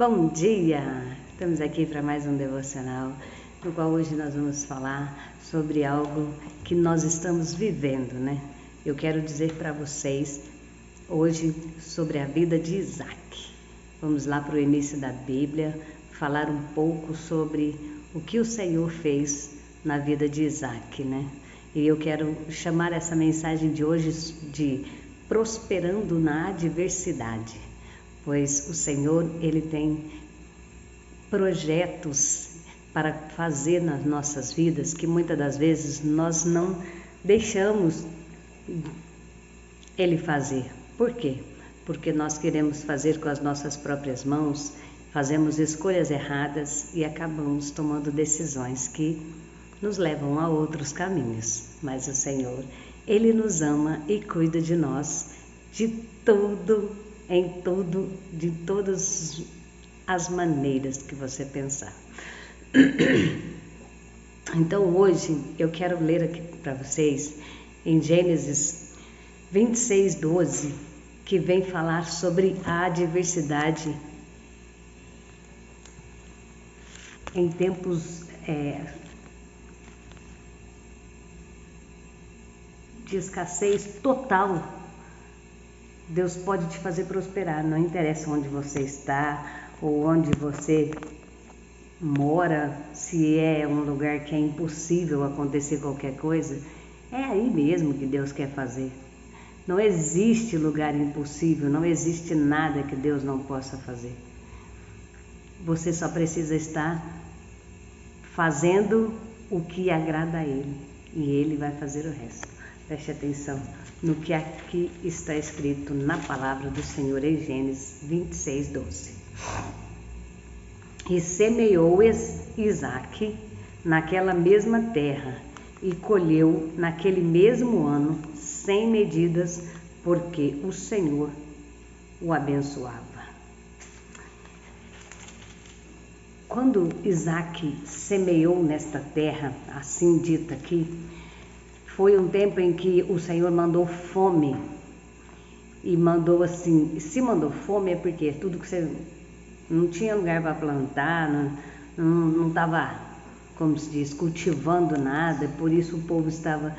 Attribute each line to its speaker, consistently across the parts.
Speaker 1: Bom dia! Estamos aqui para mais um devocional, no qual hoje nós vamos falar sobre algo que nós estamos vivendo, né? Eu quero dizer para vocês hoje sobre a vida de Isaac. Vamos lá para o início da Bíblia, falar um pouco sobre o que o Senhor fez na vida de Isaac, né? E eu quero chamar essa mensagem de hoje de prosperando na adversidade. Pois o Senhor, Ele tem projetos para fazer nas nossas vidas que muitas das vezes nós não deixamos Ele fazer. Por quê? Porque nós queremos fazer com as nossas próprias mãos, fazemos escolhas erradas e acabamos tomando decisões que nos levam a outros caminhos. Mas o Senhor, Ele nos ama e cuida de nós de tudo, em tudo, de todas as maneiras que você pensar. Então hoje eu quero ler aqui para vocês em Gênesis 26:12, que vem falar sobre a adversidade em tempos de escassez total. Deus pode te fazer prosperar, não interessa onde você está ou onde você mora, se é um lugar que é impossível acontecer qualquer coisa, é aí mesmo que Deus quer fazer. Não existe lugar impossível, não existe nada que Deus não possa fazer. Você só precisa estar fazendo o que agrada a Ele e Ele vai fazer o resto. Preste atenção no que aqui está escrito na palavra do Senhor em Gênesis 26:12. E semeou Isaac naquela mesma terra e colheu naquele mesmo ano 100 medidas, porque o Senhor o abençoava. Quando Isaac semeou nesta terra, assim dita aqui, foi um tempo em que o Senhor mandou fome. E mandou assim, se mandou fome é porque tudo que você não tinha lugar para plantar, não estava, como se diz, cultivando nada, por isso o povo estava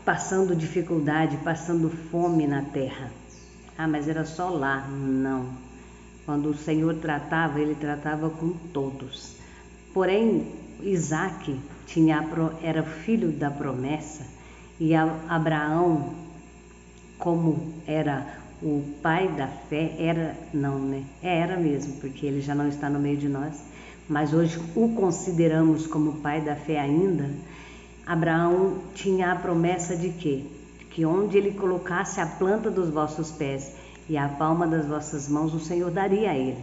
Speaker 1: passando dificuldade, passando fome na terra. Ah, mas era só lá? Não. Quando o Senhor tratava, Ele tratava com todos. Porém, Isaac era filho da promessa e Abraão, como era o pai da fé, era mesmo, porque ele já não está no meio de nós, mas hoje o consideramos como pai da fé ainda. Abraão tinha a promessa de quê? Que onde ele colocasse a planta dos vossos pés e a palma das vossas mãos, o Senhor daria a ele,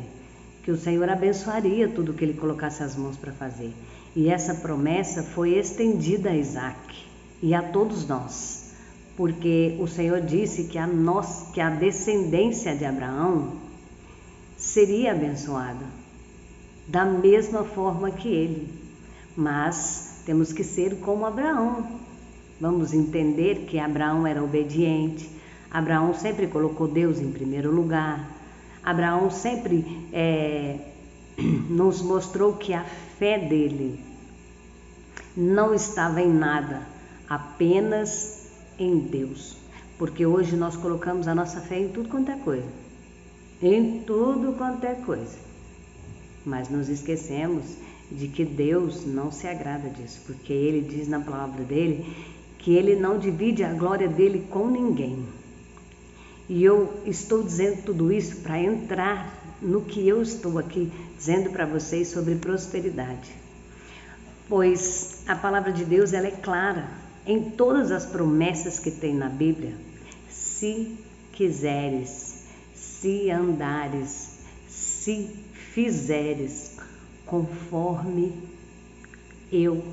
Speaker 1: que o Senhor abençoaria tudo que ele colocasse as mãos para fazer. E essa promessa foi estendida a Isaac e a todos nós, porque o Senhor disse que a descendência de Abraão seria abençoada, da mesma forma que ele. Mas temos que ser como Abraão. Vamos entender que Abraão era obediente, Abraão sempre colocou Deus em primeiro lugar, Abraão sempre nos mostrou que a fé dele não estava em nada, apenas em Deus. Porque hoje nós colocamos a nossa fé em tudo quanto é coisa. Em tudo quanto é coisa. Mas nos esquecemos de que Deus não se agrada disso, porque Ele diz na palavra dele que Ele não divide a glória dele com ninguém. E eu estou dizendo tudo isso para entrar no que eu estou aqui dizendo para vocês sobre prosperidade. Pois a palavra de Deus, ela é clara em todas as promessas que tem na Bíblia. Se quiseres, se andares, se fizeres conforme eu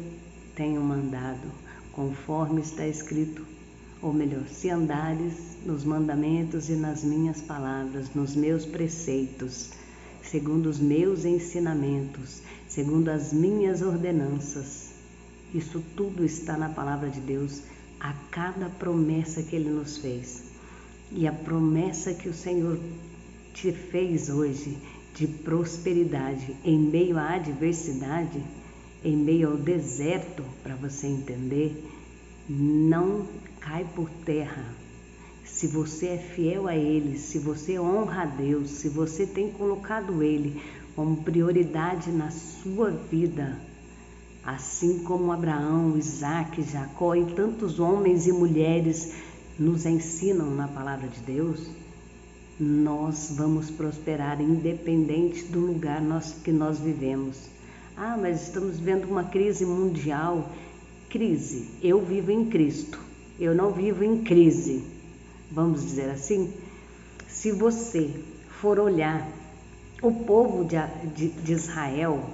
Speaker 1: tenho mandado, conforme está escrito, ou melhor, se andares nos mandamentos e nas minhas palavras, nos meus preceitos, segundo os meus ensinamentos, segundo as minhas ordenanças. Isso tudo está na palavra de Deus, a cada promessa que Ele nos fez. E a promessa que o Senhor te fez hoje de prosperidade em meio à adversidade, em meio ao deserto, para você entender, não cai por terra. Se você é fiel a Ele, se você honra a Deus, se você tem colocado Ele como prioridade na sua vida, assim como Abraão, Isaac, Jacó e tantos homens e mulheres nos ensinam na palavra de Deus, nós vamos prosperar independente do lugar que nós vivemos. Ah, mas estamos vivendo uma crise mundial. Crise, eu vivo em Cristo, eu não vivo em crise. Vamos dizer assim? Se você for olhar o povo de Israel,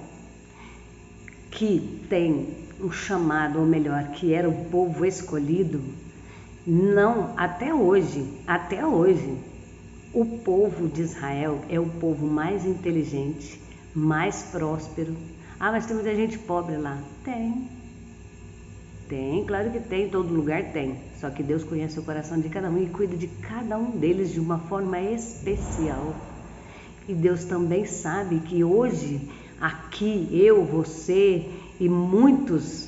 Speaker 1: que tem um chamado, ou melhor, que era o povo escolhido, não, até hoje, o povo de Israel é o povo mais inteligente, mais próspero. Ah, mas tem muita gente pobre lá. Tem, claro que tem, em todo lugar tem. Só que Deus conhece o coração de cada um e cuida de cada um deles de uma forma especial. E Deus também sabe que hoje, aqui, eu, você e muitos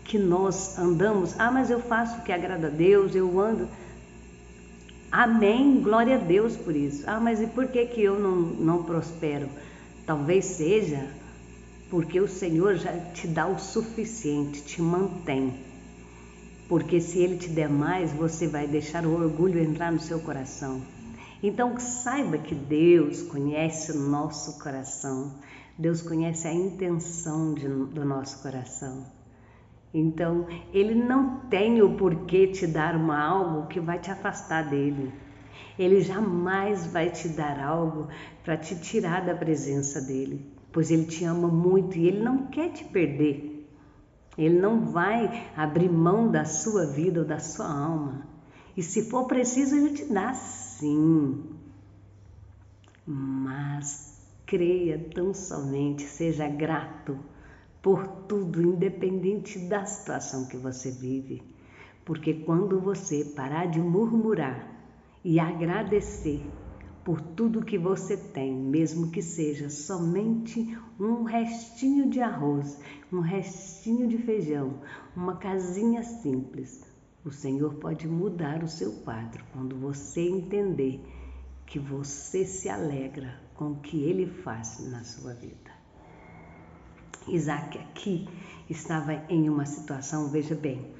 Speaker 1: que nós andamos, mas eu faço o que agrada a Deus, eu ando. Amém, glória a Deus por isso. Mas e por que eu não prospero? Talvez seja porque o Senhor já te dá o suficiente, te mantém. Porque se Ele te der mais, você vai deixar o orgulho entrar no seu coração. Então saiba que Deus conhece o nosso coração, Deus conhece a intenção do nosso coração. Então Ele não tem o porquê te dar algo que vai te afastar dele. Ele jamais vai te dar algo para te tirar da presença dele, pois Ele te ama muito e Ele não quer te perder. Ele não vai abrir mão da sua vida ou da sua alma. E se for preciso, Ele te dá sim. Mas creia tão somente, seja grato por tudo, independente da situação que você vive. Porque quando você parar de murmurar e agradecer por tudo que você tem, mesmo que seja somente um restinho de arroz, um restinho de feijão, uma casinha simples, o Senhor pode mudar o seu quadro quando você entender que você se alegra com o que Ele faz na sua vida. Isaac aqui estava em uma situação, veja bem,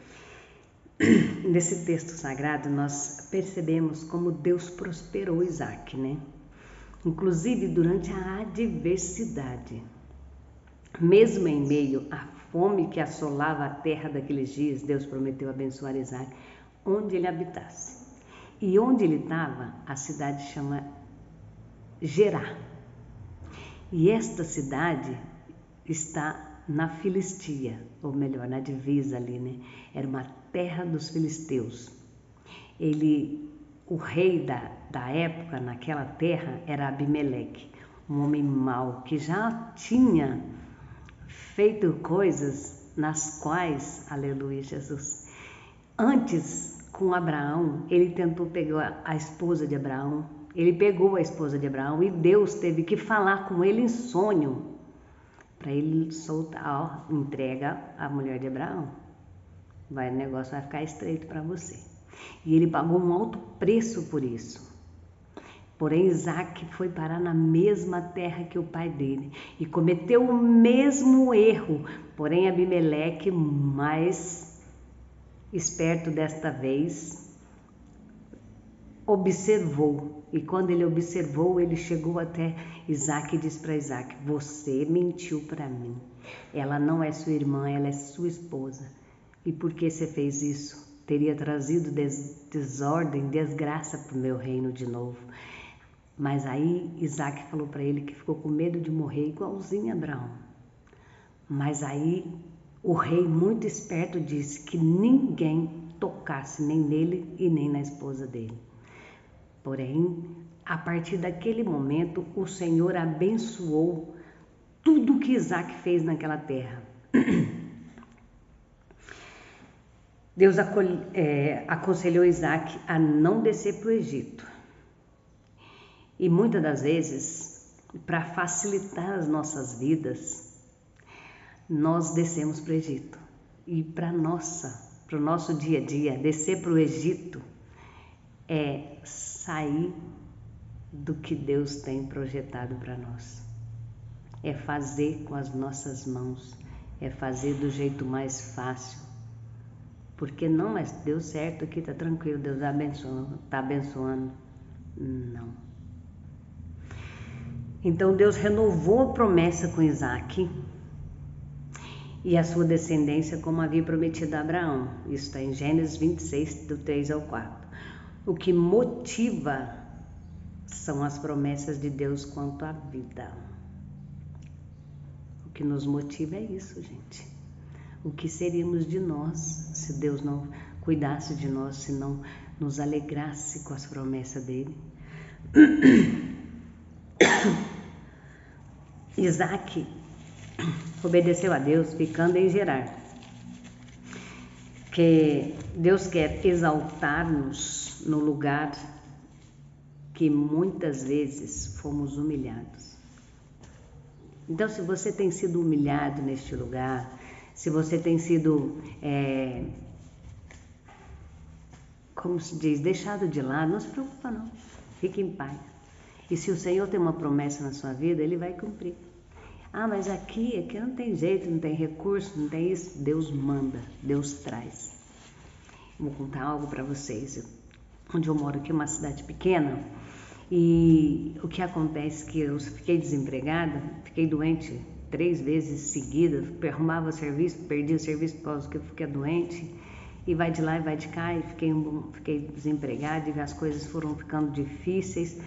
Speaker 1: nesse texto sagrado nós percebemos como Deus prosperou Isaac, né? Inclusive durante a adversidade, mesmo em meio à fome que assolava a terra daqueles dias, Deus prometeu abençoar Isaac onde ele habitasse. E onde ele estava, a cidade chama Gerá. E esta cidade está na Filistia, ou melhor, na divisa ali, né? Era uma terra dos filisteus. O rei da época naquela terra era Abimeleque, um homem mau que já tinha feito coisas nas quais, aleluia Jesus, antes com Abraão, ele tentou pegar a esposa de Abraão, ele pegou a esposa de Abraão e Deus teve que falar com ele em sonho para ele soltar, entrega a mulher de Abraão. O negócio vai ficar estreito para você. E ele pagou um alto preço por isso. Porém, Isaac foi parar na mesma terra que o pai dele e cometeu o mesmo erro. Porém, Abimeleque, mais esperto desta vez, observou. E quando ele observou, ele chegou até Isaac e disse para Isaac: você mentiu para mim. Ela não é sua irmã, ela é sua esposa. E por que você fez isso? Teria trazido desordem, desgraça para o meu reino de novo. Mas aí Isaac falou para ele que ficou com medo de morrer igualzinho a Abraão. Mas aí o rei, muito esperto, disse que ninguém tocasse nem nele e nem na esposa dele. Porém, a partir daquele momento, o Senhor abençoou tudo que Isaac fez naquela terra. Deus aconselhou Isaac a não descer para o Egito. E muitas das vezes, para facilitar as nossas vidas, nós descemos para o Egito. E para o nosso dia a dia, descer para o Egito é sair do que Deus tem projetado para nós. É fazer com as nossas mãos, é fazer do jeito mais fácil. Porque não, mas deu certo aqui, tá tranquilo, Deus tá abençoando. Não. Então Deus renovou a promessa com Isaac e a sua descendência como havia prometido a Abraão. Isso está em Gênesis 26, do 3 ao 4. O que motiva são as promessas de Deus quanto à vida. O que nos motiva é isso, gente. O que seríamos de nós se Deus não cuidasse de nós, se não nos alegrasse com as promessas dele? Isaac obedeceu a Deus ficando em Gerar. Que Deus quer exaltar-nos no lugar que muitas vezes fomos humilhados. Então, se você tem sido humilhado neste lugar, se você tem sido, como se diz, deixado de lado, não se preocupa não, fique em paz. E se o Senhor tem uma promessa na sua vida, Ele vai cumprir. Ah, mas aqui não tem jeito, não tem recurso, não tem isso. Deus manda, Deus traz. Vou contar algo para vocês. Onde eu moro aqui é uma cidade pequena e o que acontece é que eu fiquei desempregada, fiquei doente 3 vezes seguidas, arrumava serviço, perdi o serviço por causa que eu fiquei doente e vai de lá e vai de cá e fiquei desempregada e as coisas foram ficando difíceis.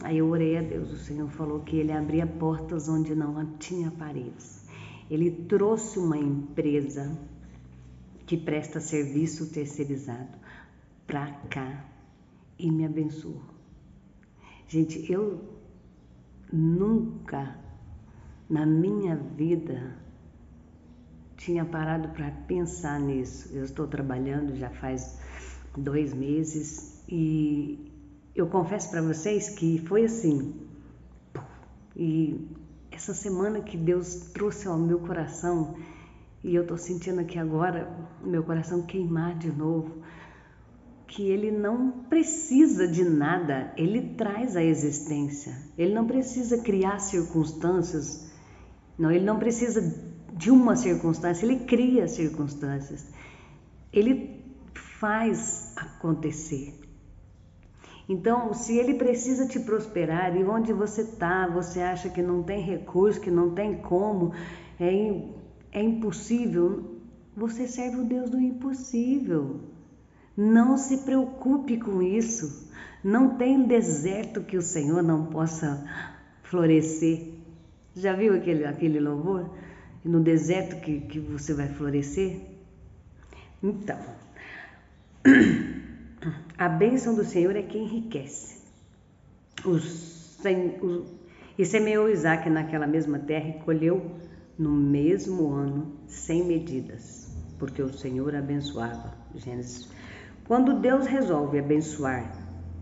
Speaker 1: Aí eu orei a Deus, o Senhor falou que Ele abria portas onde não tinha paredes. Ele trouxe uma empresa que presta serviço terceirizado para cá e me abençoou. Gente, eu nunca na minha vida tinha parado para pensar nisso. Eu estou trabalhando já faz 2 meses e eu confesso para vocês que foi assim. E essa semana que Deus trouxe ao meu coração, e eu estou sentindo aqui agora o meu coração queimar de novo, que Ele não precisa de nada, Ele traz a existência. Ele não precisa criar circunstâncias, não, Ele não precisa de uma circunstância, Ele cria circunstâncias. Ele faz acontecer. Então, se Ele precisa te prosperar e onde você está, você acha que não tem recurso, que não tem como, é impossível, você serve o Deus do impossível. Não se preocupe com isso. Não tem deserto que o Senhor não possa florescer. Já viu aquele louvor? No deserto que você vai florescer? Então, a bênção do Senhor é que enriquece. E semeou Isaac naquela mesma terra e colheu no mesmo ano 100 medidas, porque o Senhor abençoava. Gênesis. Quando Deus resolve abençoar,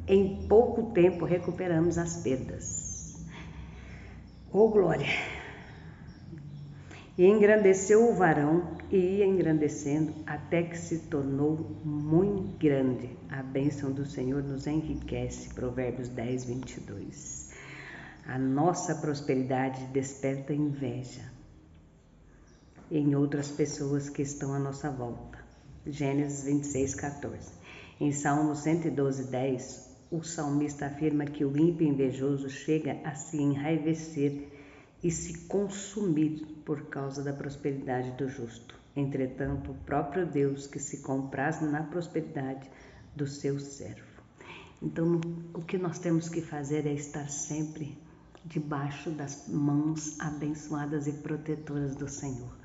Speaker 1: em pouco tempo recuperamos as perdas. Oh, glória! E engrandeceu o varão e ia engrandecendo até que se tornou muito grande. A bênção do Senhor nos enriquece. Provérbios 10, 22. A nossa prosperidade desperta inveja em outras pessoas que estão à nossa volta. Gênesis 26, 14. Em Salmo 112, 10, o salmista afirma que o ímpio invejoso chega a se enraivecer e se consumir por causa da prosperidade do justo. Entretanto, o próprio Deus que se compraz na prosperidade do seu servo. Então, o que nós temos que fazer é estar sempre debaixo das mãos abençoadas e protetoras do Senhor.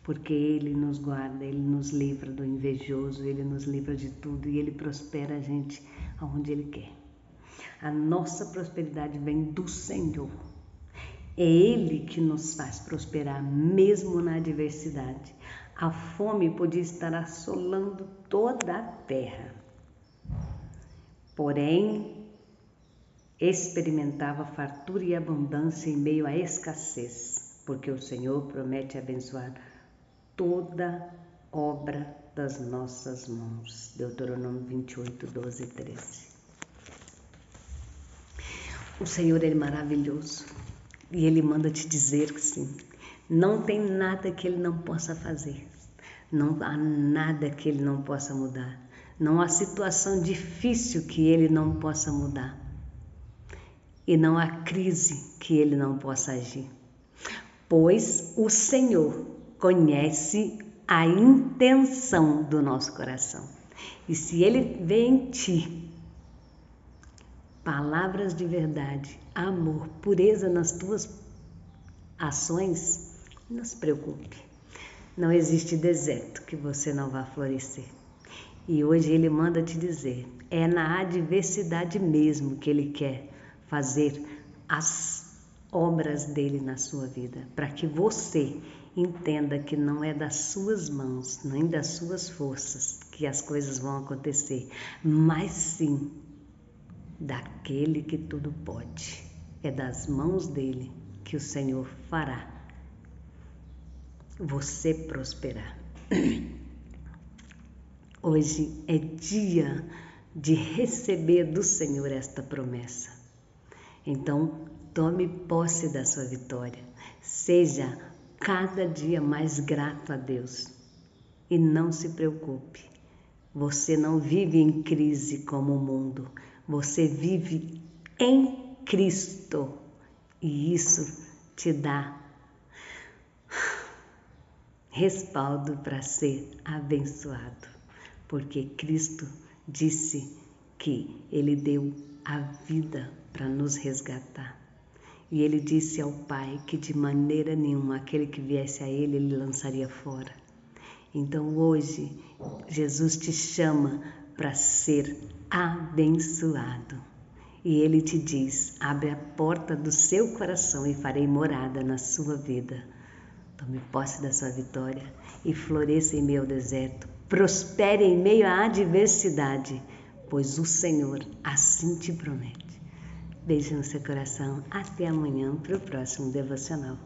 Speaker 1: Porque Ele nos guarda, Ele nos livra do invejoso, Ele nos livra de tudo e Ele prospera a gente aonde Ele quer. A nossa prosperidade vem do Senhor. É Ele que nos faz prosperar, mesmo na adversidade. A fome podia estar assolando toda a terra. Porém, experimentava fartura e abundância em meio à escassez, porque o Senhor promete abençoar toda obra das nossas mãos. Deuteronômio 28, 12 e 13. O Senhor é maravilhoso e Ele manda te dizer que sim, não tem nada que Ele não possa fazer, não há nada que Ele não possa mudar, não há situação difícil que Ele não possa mudar e não há crise que Ele não possa agir, pois o Senhor conhece a intenção do nosso coração. E se Ele vê em ti palavras de verdade, amor, pureza nas tuas ações, não se preocupe. Não existe deserto que você não vá florescer. E hoje Ele manda te dizer, é na adversidade mesmo que Ele quer fazer as obras dele na sua vida, para que você entenda que não é das suas mãos, nem das suas forças que as coisas vão acontecer, mas sim daquele que tudo pode. É das mãos dele que o Senhor fará você prosperar. Hoje é dia de receber do Senhor esta promessa. Então, tome posse da sua vitória. Seja cada dia mais grato a Deus. E não se preocupe. Você não vive em crise como o mundo. Você vive em Cristo. E isso te dá respaldo para ser abençoado. Porque Cristo disse que Ele deu a vida para nos resgatar. E Ele disse ao Pai que de maneira nenhuma aquele que viesse a Ele, Ele lançaria fora. Então hoje, Jesus te chama para ser abençoado. E Ele te diz, abre a porta do seu coração e farei morada na sua vida. Tome posse da sua vitória e floresça em meio ao deserto. Prospere em meio à adversidade, pois o Senhor assim te promete. Beijo no seu coração. Até amanhã para o próximo devocional.